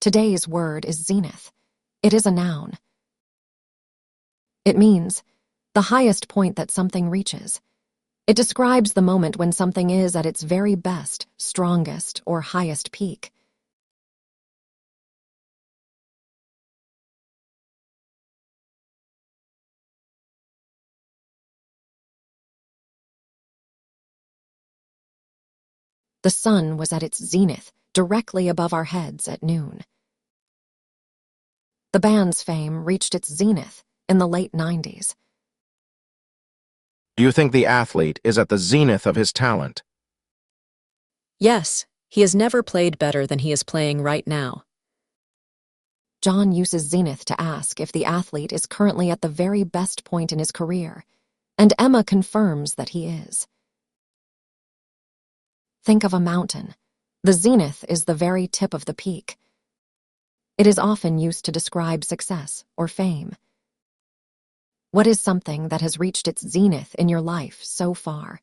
Today's word is zenith. It is a noun. It means the highest point that something reaches. It describes the moment when something is at its very best, strongest, or highest peak. The sun was at its zenith, directly above our heads at noon. The band's fame reached its zenith in the late 90s. Do you think the athlete is at the zenith of his talent? Yes, he has never played better than he is playing right now. John uses zenith to ask if the athlete is currently at the very best point in his career, and Emma confirms that he is. Think of a mountain. The zenith is the very tip of the peak. It is often used to describe success or fame. What is something that has reached its zenith in your life so far?